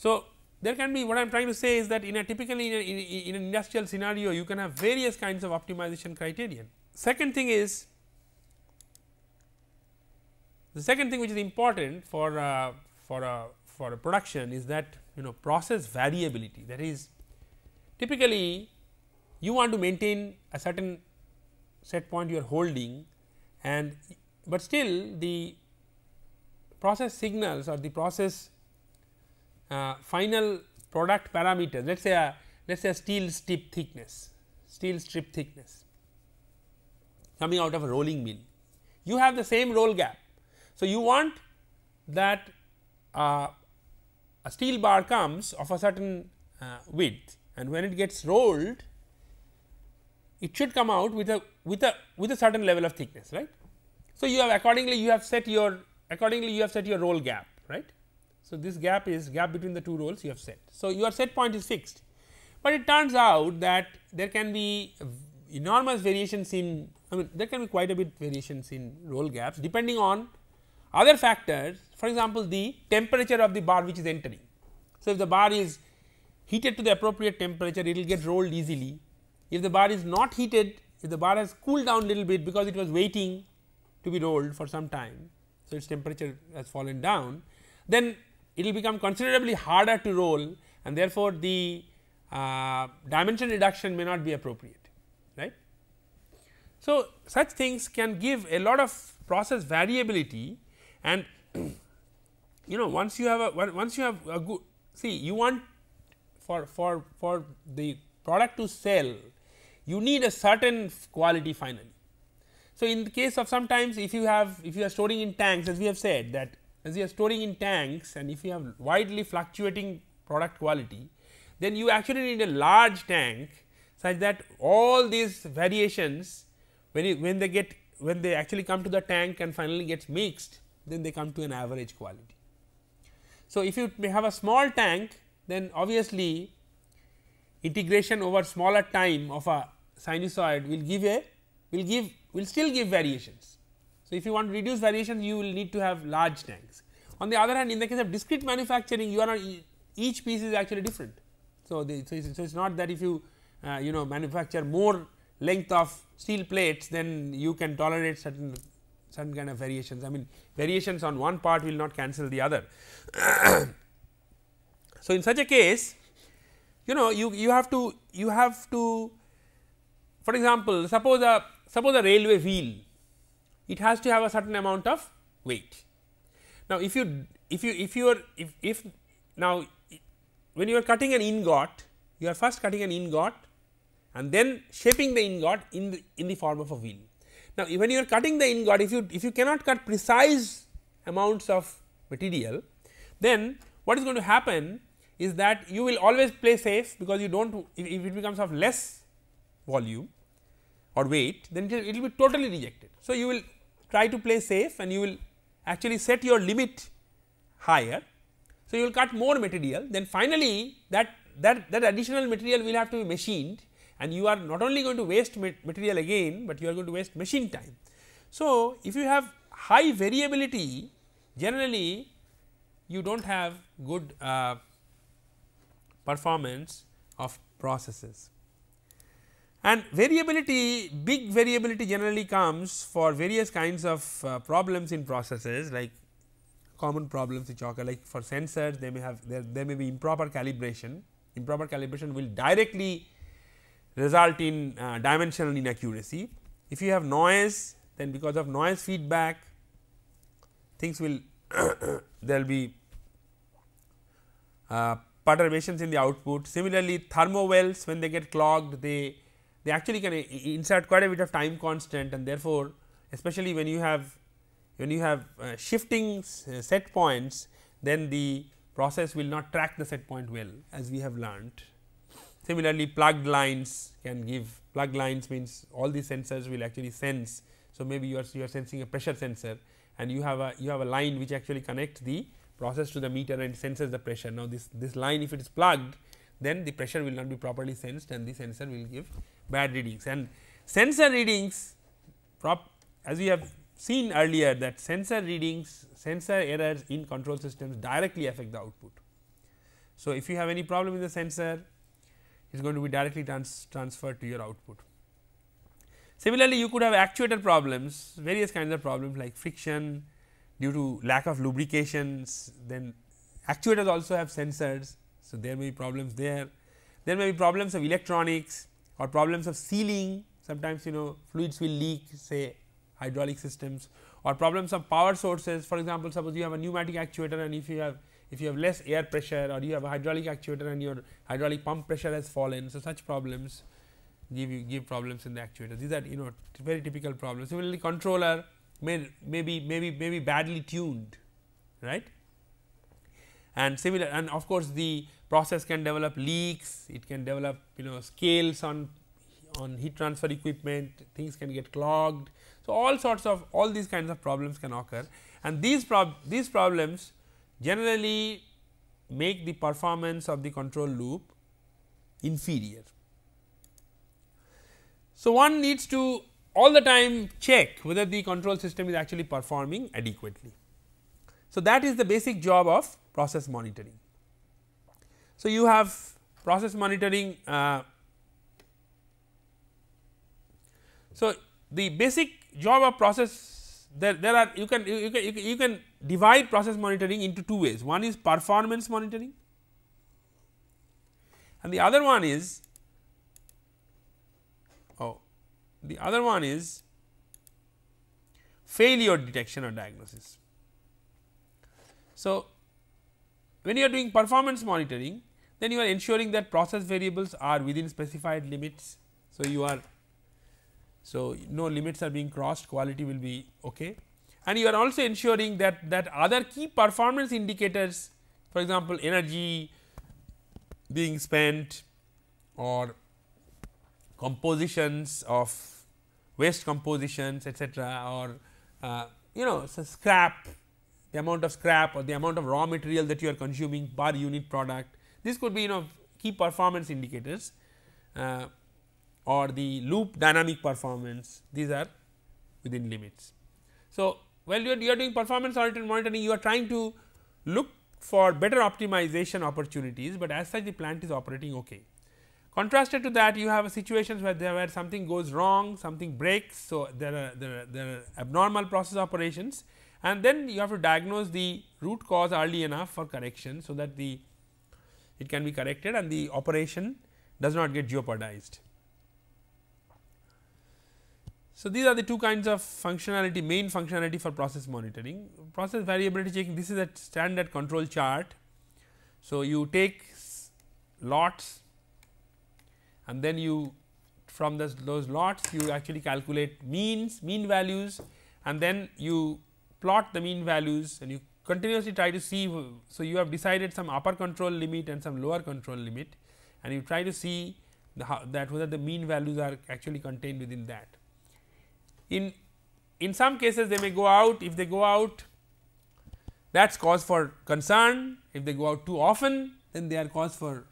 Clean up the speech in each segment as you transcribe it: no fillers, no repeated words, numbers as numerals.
So, there can be, what I am trying to say is that in a typically in an industrial scenario, you can have various kinds of optimization criterion. Second thing is, the second thing which is important for a production is that process variability, that is typically you want to maintain a certain set point you are holding, and but still the process signals or the process final product parameters, let us say a steel strip thickness coming out of a rolling mill, you have the same roll gap. So, you want that a steel bar comes of a certain width, and when it gets rolled, it should come out with a certain level of thickness, right. So, you have accordingly you have set your roll gap, right. So, this gap is gap between the two rolls you have set. So, your set point is fixed, but it turns out that there can be enormous variations in, there can be quite a bit variations in roll gaps depending on other factors. For example, the temperature of the bar which is entering. So, if the bar is heated to the appropriate temperature, it will get rolled easily. If the bar is not heated, if the bar has cooled down little bit because it was waiting to be rolled for some time, so its temperature has fallen down, then it will become considerably harder to roll, and therefore, the dimension reduction may not be appropriate, right. So, such things can give a lot of process variability, and once you have a good, see, you want for the product to sell, you need a certain quality finally. So, in the case of sometimes if you are storing in tanks, as we have said that as you are storing in tanks, and if you have widely fluctuating product quality, then you actually need a large tank such that all these variations when they actually come to the tank and finally gets mixed, then they come to an average quality. So, if you may have a small tank, then obviously integration over smaller time of a sinusoid will still give variations. So, if you want to reduce variations, you will need to have large tanks. On the other hand, in the case of discrete manufacturing, you are not, each piece is actually different. So, it is not that if you manufacture more length of steel plates, then you can tolerate certain kind of variations. Variations on one part will not cancel the other. So, in such a case, you have to, for example, suppose a railway wheel, it has to have a certain amount of weight. Now, now when you are cutting an ingot, you are first cutting an ingot and then shaping the ingot in the form of a wheel. Now, when you are cutting the ingot, if you cannot cut precise amounts of material, then what is going to happen is that you will always play safe, because you do not, if it becomes of less volume or weight, then it will be totally rejected. So, you will try to play safe and you will actually set your limit higher. So, you will cut more material, then finally, that additional material will have to be machined, and you are not only going to waste material again, but you are going to waste machine time. So, if you have high variability, generally you do not have good performance of processes. And variability, big variability generally comes for various kinds of problems in processes, like common problems which occur, like for sensors they may have there may be improper calibration. Improper calibration will directly result in dimensional inaccuracy. If you have noise, then because of noise feedback, things will there will be perturbations in the output. Similarly, thermo wells, when they get clogged, they actually can insert quite a bit of time constant, and therefore, especially when you have shifting set points, then the process will not track the set point well, as we have learnt. Similarly, plugged lines can give, plugged lines means all these sensors will actually sense. So, maybe you are sensing a pressure sensor, and you have a line which actually connects the process to the meter and senses the pressure. Now, this line, if it is plugged, then the pressure will not be properly sensed and the sensor will give bad readings. And sensor readings, as we have seen earlier, that sensor readings, sensor errors in control systems directly affect the output. So, if you have any problem in the sensor, it is going to be directly transferred to your output. Similarly, you could have actuator problems, various kinds of problems like friction due to lack of lubrications, then actuators also have sensors. So, there may be problems there. There may be problems of electronics or problems of sealing, sometimes fluids will leak, say hydraulic systems, or problems of power sources. For example, suppose you have a pneumatic actuator, and if you have less air pressure, or you have a hydraulic actuator and your hydraulic pump pressure has fallen. So, such problems give problems in the actuator. These are very typical problems. Similarly, controller may be badly tuned, right, and similar, and of course, the process can develop leaks, it can develop scales on heat transfer equipment, things can get clogged. So, all these kinds of problems can occur, and these problems generally make the performance of the control loop inferior. So, one needs to all the time check whether the control system is actually performing adequately. So, that is the basic job of process monitoring. So, you have process monitoring. So, the basic job of process, there are you can divide process monitoring into two ways. One is performance monitoring, and the other one is failure detection or diagnosis. So, when you are doing performance monitoring, then you are ensuring that process variables are within specified limits. So, no limits are being crossed, quality will be okay, and you are also ensuring that other key performance indicators, for example, energy being spent or compositions of waste compositions, etc., or so scrap, the amount of scrap or the amount of raw material that you are consuming per unit product. This could be key performance indicators, or the loop dynamic performance, these are within limits. So, while you are doing performance monitoring, you are trying to look for better optimization opportunities, but as such the plant is operating okay. Contrasted to that, you have situations where something goes wrong, something breaks. So, there are abnormal process operations, and then you have to diagnose the root cause early enough for correction. So, that it can be corrected and the operation does not get jeopardized. So, these are the two kinds of functionality, main functionality for process monitoring. Process variability checking, this is a standard control chart. So, you take lots, and then you from those lots you actually calculate mean values, and then you plot the mean values and you continuously try to see. So, you have decided some upper control limit and some lower control limit, and you try to see whether the mean values are actually contained within that. In some cases they may go out. If they go out, that is cause for concern. If they go out too often, then they are cause for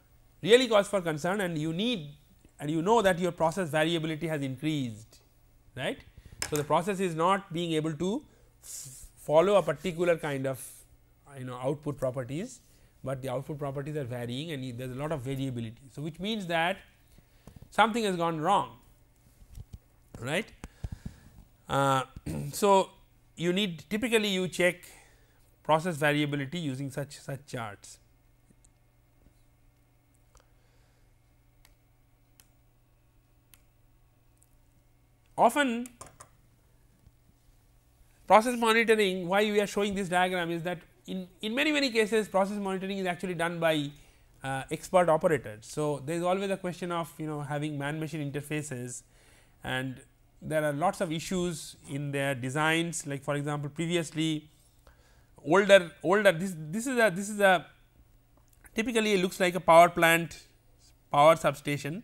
concern, and you know that your process variability has increased, right. So, the process is not being able to follow a particular kind of output properties, but the output properties are varying and there is a lot of variability. So, which means that something has gone wrong, right. So, typically you check process variability using such charts. Often process monitoring, why we are showing this diagram is that in many cases process monitoring is actually done by expert operators. So, there is always a question of having man machine interfaces, and there are lots of issues in their designs, like for example, previously older this is a typically it looks like a power plant, power substation.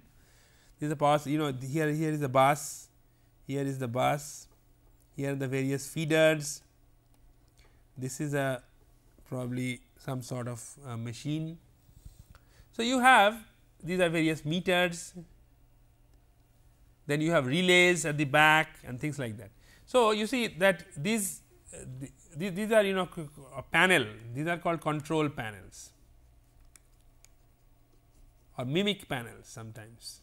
This is a power, here is the bus, here is the bus, here are the various feeders. This is a probably some sort of machine. So, you have these are various meters, then you have relays at the back and things like that. So, you see that these are a panel, these are called control panels. or mimic panels sometimes.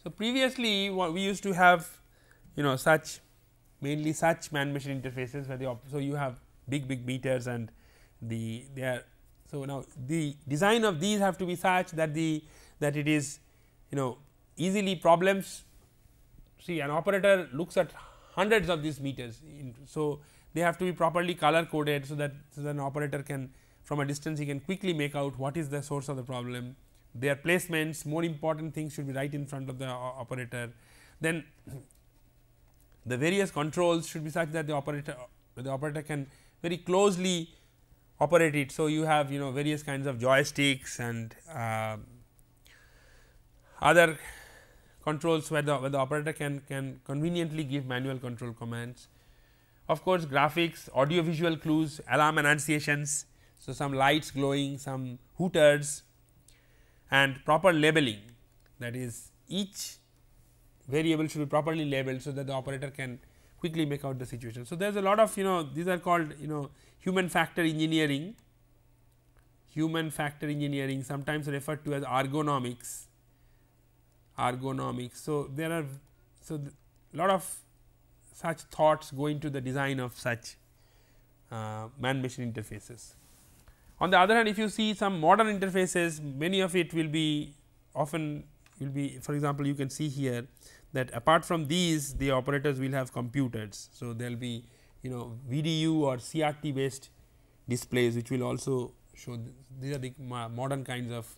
So, previously we used to have such mainly such man machine interfaces where so you have big meters and they are. So, now the design of these have to be such that that it is easily problems. See, an operator looks at hundreds of these meters, so they have to be properly color coded, so that an operator can from a distance he can quickly make out what is the source of the problem. Their placements, more important things should be right in front of the operator. Then the various controls should be such that the operator can very closely operate it. So, you have various kinds of joysticks and other controls where the operator can conveniently give manual control commands. Of course, graphics, audio visual clues, alarm annunciations. So, some lights glowing, some hooters, and proper labeling, that is each variable should be properly labeled, so that the operator can quickly make out the situation. So, there is a lot of these are called human factor engineering, sometimes referred to as ergonomics. So, there are lot of such thoughts go into the design of such man machine interfaces. On the other hand, if you see some modern interfaces, many of it will be for example, you can see here that apart from these, the operators will have computers. So, there will be VDU or CRT based displays, which will also show these are the modern kinds of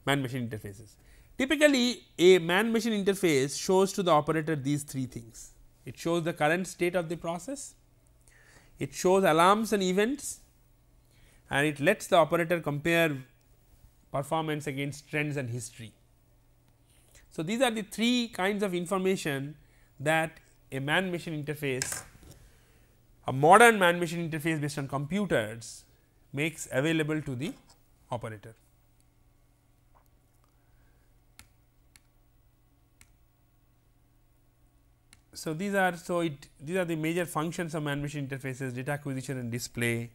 man machine interfaces. Typically, a man machine interface shows to the operator these three things. It shows the current state of the process, it shows alarms and events, and it lets the operator compare performance against trends and history. So, these are the three kinds of information that a man machine interface, a modern man machine interface based on computers, makes available to the operator. So, these are the major functions of man machine interfaces: data acquisition and display,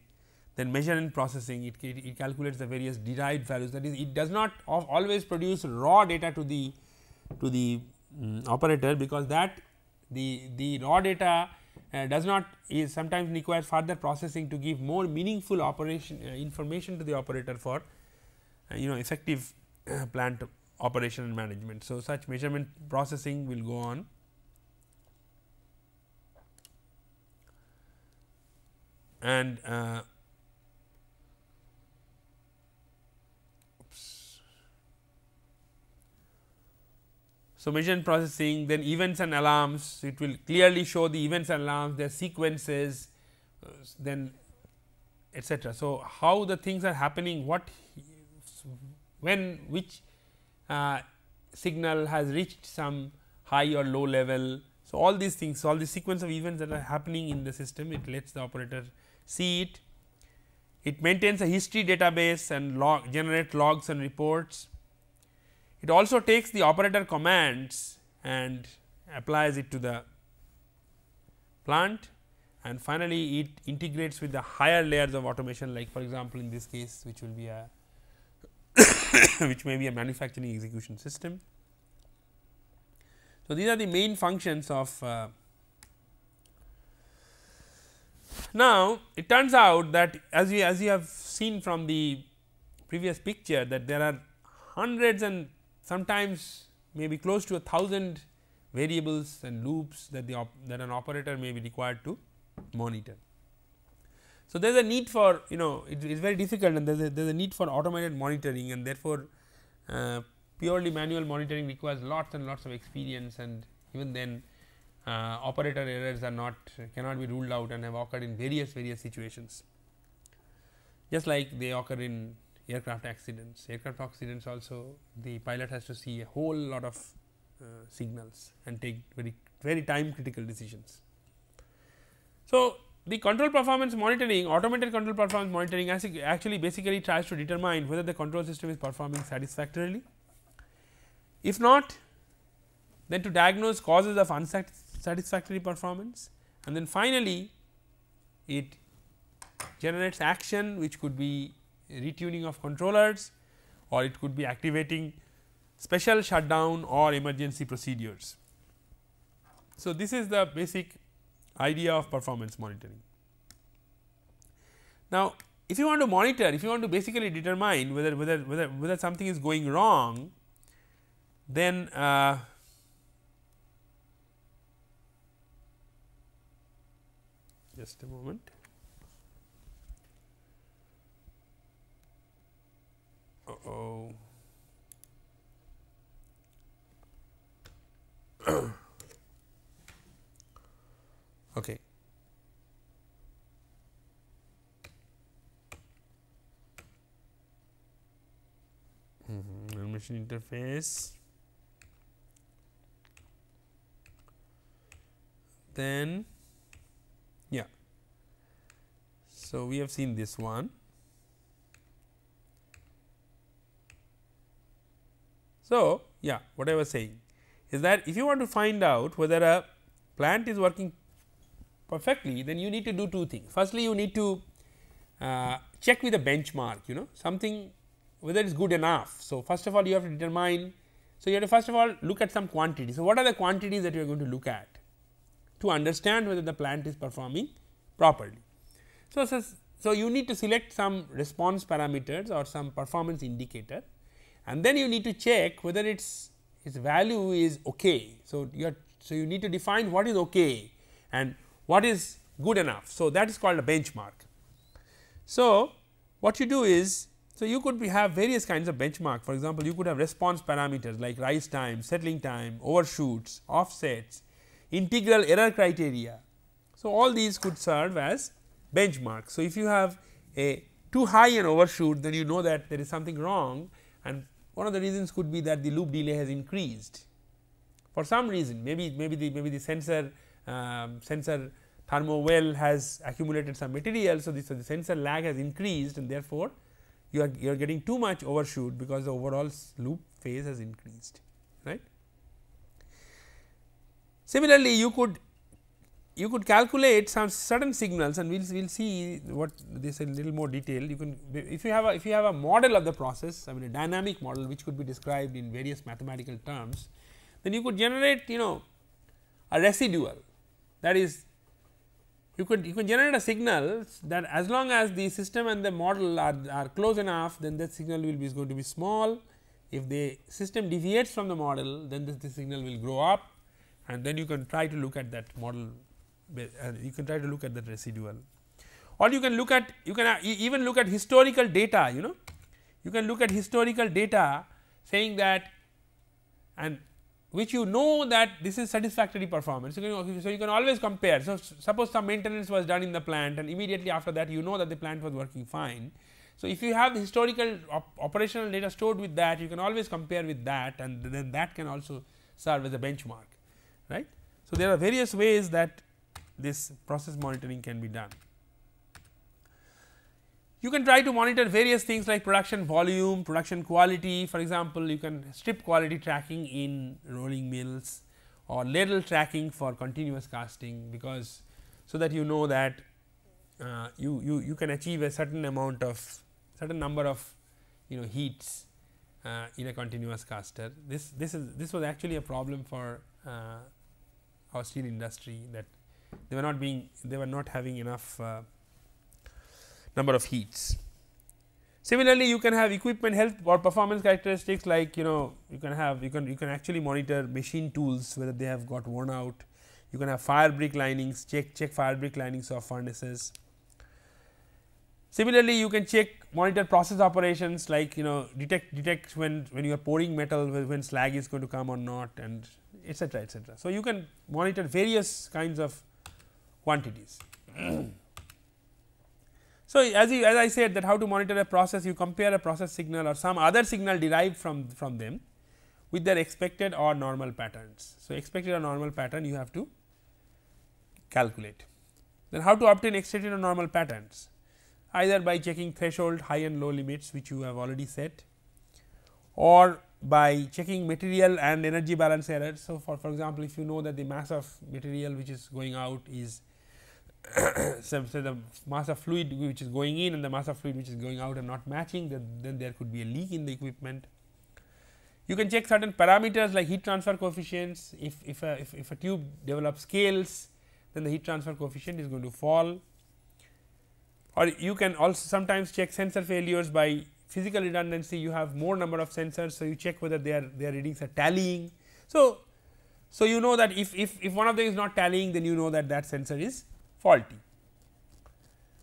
then measure and processing. It calculates the various derived values, that is, it does not always produce raw data to the operator, because that the raw data does not sometimes requires further processing to give more meaningful operation information to the operator for effective plant operation and management. So, such measurement processing will go on. And so, measurement processing, then events and alarms, it will clearly show the events and alarms, their sequences, then etc. So, how the things are happening, which signal has reached some high or low level. So, all these things, all the sequence of events that are happening in the system, it lets the operator see it. It maintains a history database and generate logs and reports. It also takes the operator commands and applies it to the plant, and finally, it integrates with the higher layers of automation, like for example, in this case which will be a which may be a manufacturing execution system. So, these are the main functions of now, it turns out that as you have seen from the previous picture, that there are hundreds and sometimes maybe close to 1,000 variables and loops that an operator may be required to monitor. So, there is a need for it is very difficult, and there is a need for automated monitoring, and therefore, purely manual monitoring requires lots and lots of experience, and even then operator errors cannot be ruled out and have occurred in various situations, just like they occur in aircraft accidents. Aircraft accidents also, the pilot has to see a whole lot of signals and take very time critical decisions. So, the control performance monitoring, automated control performance monitoring actually basically tries to determine whether the control system is performing satisfactorily. If not, then to diagnose causes of unsatisfactory performance, and then finally, it generates action which could be retuning of controllers, or it could be activating special shutdown or emergency procedures. So, this is the basic idea of performance monitoring. Now, if you want to monitor, if you want to basically determine whether something is going wrong, then just a moment. Okay. Machine interface, then yeah. So, we have seen this one. So, yeah, what I was saying is that if you want to find out whether a plant is working perfectly, then you need to do two things. Firstly, you need to check with a benchmark, something whether it is good enough. So, first of all you have to determine. So, you have to first of all look at some quantities. So, what are the quantities that you are going to look at to understand whether the plant is performing properly. So, you need to select some response parameters or some performance indicator, and then you need to check whether its value is okay. So, you need to define what is okay and what is good enough. So, that is called a benchmark. So, what you do is, so you could have various kinds of benchmark. For example, you could have response parameters like rise time, settling time, overshoots, offsets, integral error criteria. So, all these could serve as benchmarks. So, if you have a too high an overshoot, then you know that there is something wrong, and one of the reasons could be that the loop delay has increased for some reason. Maybe the sensor thermo well has accumulated some material. So, the sensor lag has increased, and therefore, you are getting too much overshoot because the overall loop phase has increased, right. Similarly, you could calculate some certain signals, and we will see what this in little more detail. You can, if you have a model of the process, I mean a dynamic model which could be described in various mathematical terms, then you could generate a residual. That is, you can generate a signal that as long as the system and the model are close enough, then that signal is going to be small. If the system deviates from the model, then the signal will grow up, and then you can try to look at that model, you can try to look at that residual, or you can look at, you can even look at historical data. You can look at historical data saying that, and which that this is satisfactory performance. So, you can always compare. So, suppose some maintenance was done in the plant, and immediately after that you know that the plant was working fine. So, if you have the historical operational data stored with that, you can always compare with that, and then that can also serve as a benchmark, right. So, there are various ways that this process monitoring can be done. You can try to monitor various things like production volume, production quality. For example, you can strip quality tracking in rolling mills, or ladle tracking for continuous casting, because so that you know that you can achieve a certain number of heats in a continuous caster. This was actually a problem for our steel industry, that they were not having enough number of heats. Similarly, you can have equipment health or performance characteristics, like you can actually monitor machine tools whether they have got worn out. You can have fire brick linings, check fire brick linings of furnaces. Similarly, you can monitor process operations, like detect when you are pouring metal, when slag is going to come or not, and etc. etc. So, you can monitor various kinds of quantities. So, as I said that how to monitor a process, you compare a process signal or some other signal derived from them with their expected or normal patterns. So, expected or normal pattern you have to calculate. Then how to obtain expected or normal patterns? Either by checking threshold high and low limits, which you have already set, or by checking material and energy balance errors. So, for example, if you know that the mass of material which is going out is so the mass of fluid which is going in and the mass of fluid which is going out are not matching, then there could be a leak in the equipment. You can check certain parameters like heat transfer coefficients. If a tube develops scales, then the heat transfer coefficient is going to fall. Or you can also sometimes check sensor failures by physical redundancy. You have more number of sensors, so you check whether their readings are tallying. So you know that if one of them is not tallying, then you know that that sensor is faulty.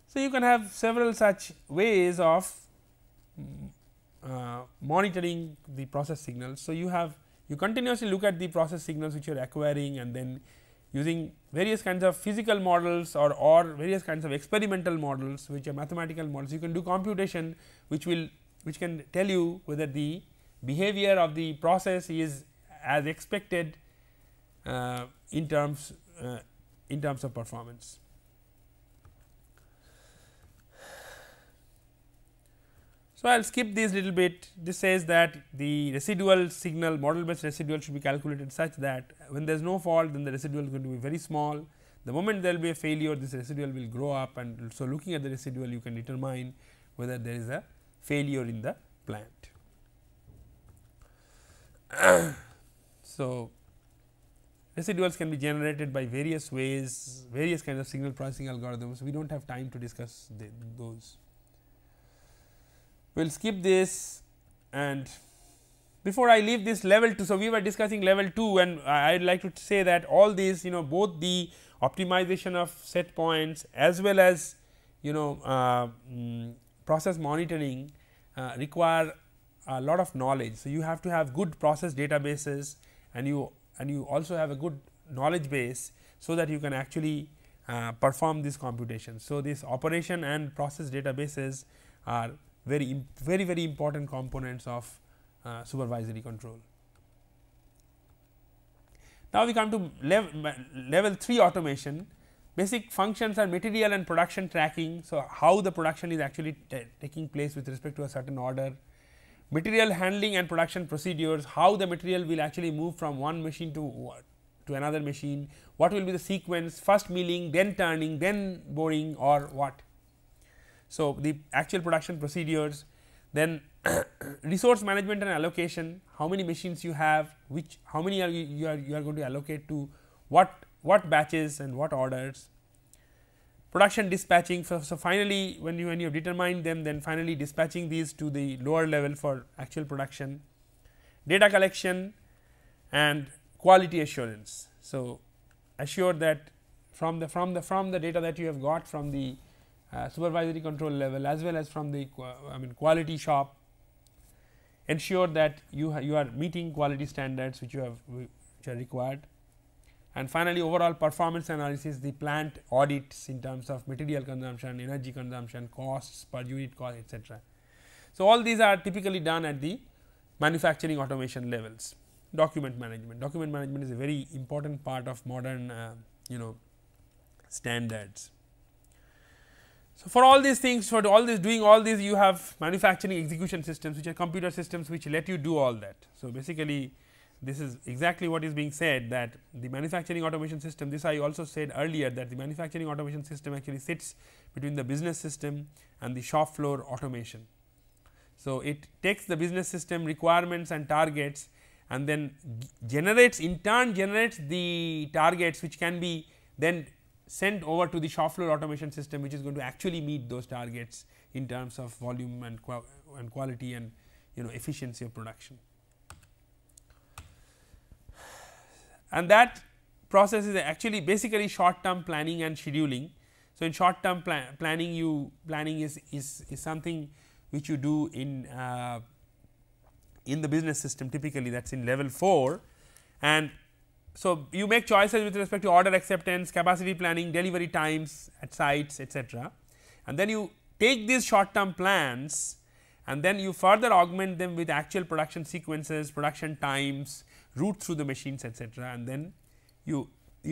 So you can have several such ways of monitoring the process signals. So you continuously look at the process signals which you are acquiring, and then using various kinds of physical models or various kinds of experimental models which are mathematical models, you can do computation which can tell you whether the behavior of the process is as expected in terms of performance. So, I will skip this little bit. This says that the residual signal, model based residual should be calculated such that when there is no fault, then the residual is going to be very small. The moment there will be a failure, this residual will grow up, and so looking at the residual you can determine whether there is a failure in the plant. So, residuals can be generated by various ways, various kinds of signal processing algorithms. We do not have time to discuss those. We will skip this, and before I leave this level 2. So, we were discussing level 2, and I would like to say that all these, both the optimization of set points as well as process monitoring require a lot of knowledge. So, you have to have good process databases, and you also have a good knowledge base, so that you can actually perform these computations. So, this operation and process databases are very important components of supervisory control. Now, we come to level 3 automation. Basic functions are material and production tracking. So, how the production is actually taking place with respect to a certain order, material handling and production procedures, how the material will actually move from one machine to another machine, what will be the sequence, first milling, then turning, then boring, or what. So, the actual production procedures, then resource management and allocation, how many machines you have, how many you are going to allocate to what batches and what orders, production dispatching. So, finally, when you have determined them, then finally dispatching these to the lower level for actual production, data collection and quality assurance. So, assure that from the data that you have got from the supervisory control level as well as from the quality shop, ensure that you are meeting quality standards which are required. And finally, overall performance analysis, the plant audits in terms of material consumption, energy consumption, costs per unit cost, etc. So, all these are typically done at the manufacturing automation levels. Document management is a very important part of modern standards. So, for all these things, for all this doing all this, you have manufacturing execution systems which are computer systems which let you do all that. So, basically this is exactly what is being said, that the manufacturing automation system, this I also said earlier, that the manufacturing automation system actually sits between the business system and the shop floor automation. So, it takes the business system requirements and targets, and then in turn generates the targets which can be then sent over to the shop floor automation system, which is going to actually meet those targets in terms of volume and quality and efficiency of production. And that process is actually basically short term planning and scheduling. So, in short term planning is something which you do in the business system, typically that is in level 4, and so you make choices with respect to order acceptance, capacity planning, delivery times at sites, etc. And then you take these short term plans, and then you further augment them with actual production sequences, production times, route through the machines, etc. And then you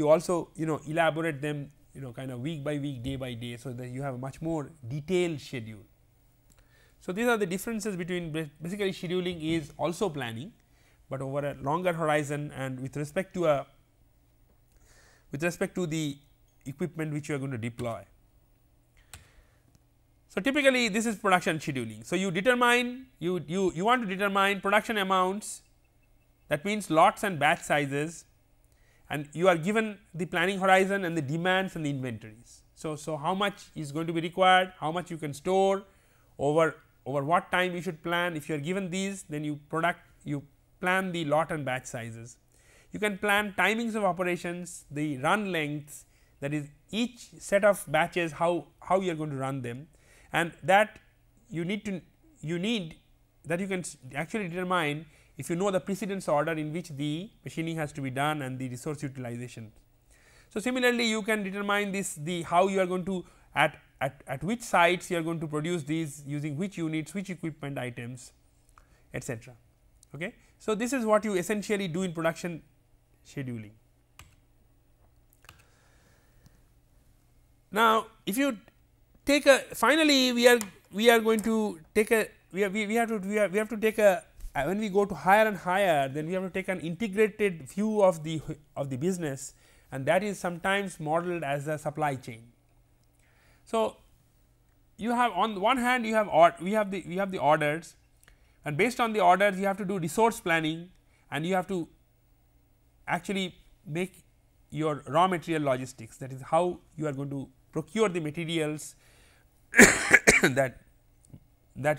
also elaborate them kind of week by week, day by day, so that you have a much more detailed schedule. So, these are the differences between basically scheduling is also planning, but over a longer horizon, and with respect to the equipment which you are going to deploy. So, typically this is production scheduling. So, you determine you want to determine production amounts, that means lots and batch sizes, and you are given the planning horizon and the demands and the inventories. So, how much is going to be required, how much you can store, over what time you should plan. If you are given these, then you plan the lot and batch sizes. You can plan timings of operations, the run lengths, that is each set of batches how you are going to run them, and that you can actually determine if you know the precedence order in which the machining has to be done and the resource utilization. So, similarly you can determine how you are going to at which sites you are going to produce these, using which units, which equipment items, etc. Okay. So, this is what you essentially do in production scheduling. Now, if you take finally we are going to take we have to take when we go to higher and higher, then we have to take an integrated view of the business, and that is sometimes modeled as a supply chain. So, you have on one hand we have the orders, and based on the orders you have to do resource planning, and you have to actually make your raw material logistics, that is how you are going to procure the materials that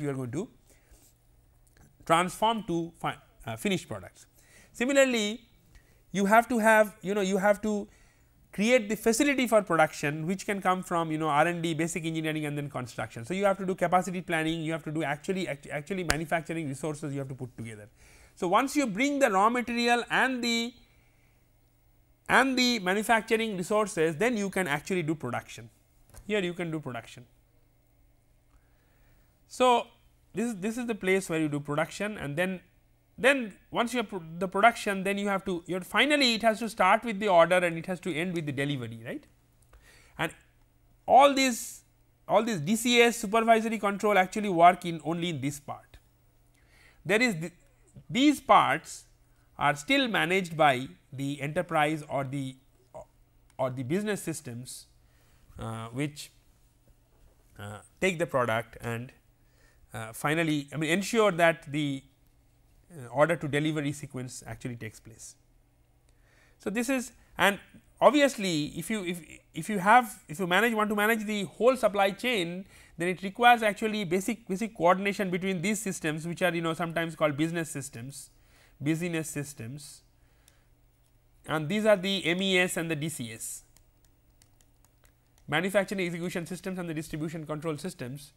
you are going to transform to finished products. Similarly, you have to have you have to create the facility for production, which can come from R&D, basic engineering, and then construction. So, you have to do capacity planning, you have to do actually manufacturing resources you have to put together. So, once you bring the raw material and the manufacturing resources, then you can actually do production. Here you can do production. So, this is the place where you do production, and then once you have the production, then you have to finally it has to start with the order and it has to end with the delivery, right. And all these DCS supervisory control actually work only in this part. There is these parts are still managed by the enterprise or the business systems which take the product and finally ensure that the order to delivery sequence actually takes place. So, this is, and obviously if you want to manage the whole supply chain, then it requires actually basic coordination between these systems, which are sometimes called business systems, and these are the MES and the DCS, manufacturing execution systems, and the distribution control systems,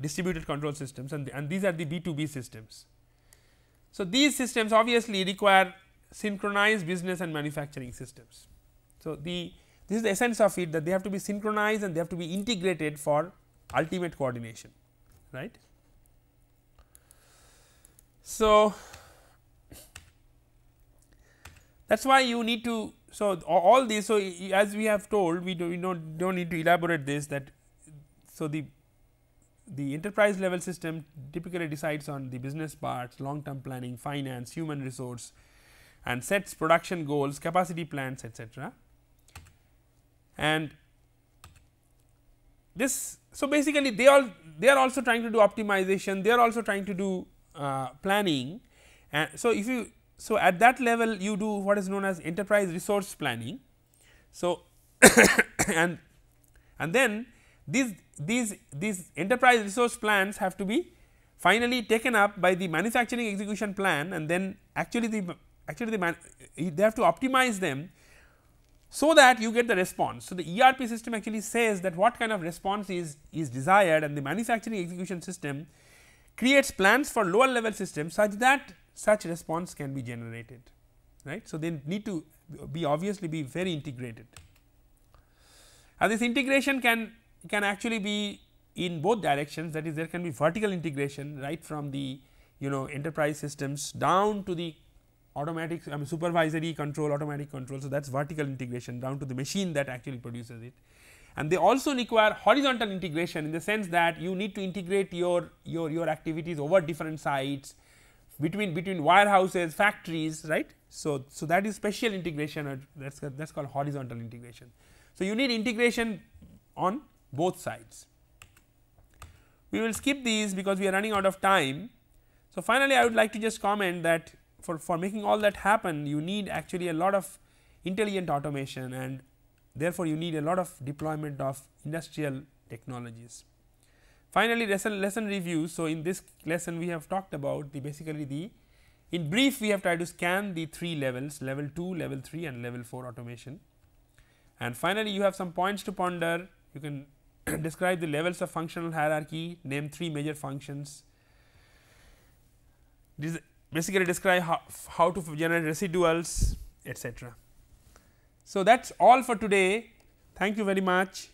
distributed control systems, and these are the B2B systems. So, these systems obviously require synchronized business and manufacturing systems. So, this is the essence of it, that they have to be synchronized and they have to be integrated for ultimate coordination, right. So, that is why you need to, so all these, so as we have told, we don't need to elaborate this, that so the enterprise level system typically decides on the business parts, long term planning, finance, human resource, and sets production goals, capacity plans, etc. And this, so basically they are also trying to do optimization, they are also trying to do planning, and so if you, so at that level you do what is known as enterprise resource planning. So, and then these enterprise resource plans have to be finally taken up by the manufacturing execution plan, and then actually they have to optimize them so that you get the response. So, the ERP system actually says that what kind of response is desired, and the manufacturing execution system creates plans for lower level systems such that such response can be generated, right. So, they need to obviously be very integrated, and this integration can actually be in both directions, that is there can be vertical integration right from the enterprise systems down to the automatic supervisory control, automatic control. So, that is vertical integration down to the machine that actually produces it, and they also require horizontal integration in the sense that you need to integrate your activities over different sites, between warehouses, factories, right. So that is spatial integration, or that's called horizontal integration. So you need integration on both sides. We will skip these because we are running out of time. So finally, I would like to just comment that for making all that happen, you need actually a lot of intelligent automation, and therefore you need a lot of deployment of industrial technologies. Finally, lesson review. So in this lesson we have talked about in brief we have tried to scan the 3 levels, level 2, level 3 and level 4 automation. And finally, you have some points to ponder. You can describe the levels of functional hierarchy, name 3 major functions, basically describe how to generate residuals, etc. So, that is all for today. Thank you very much.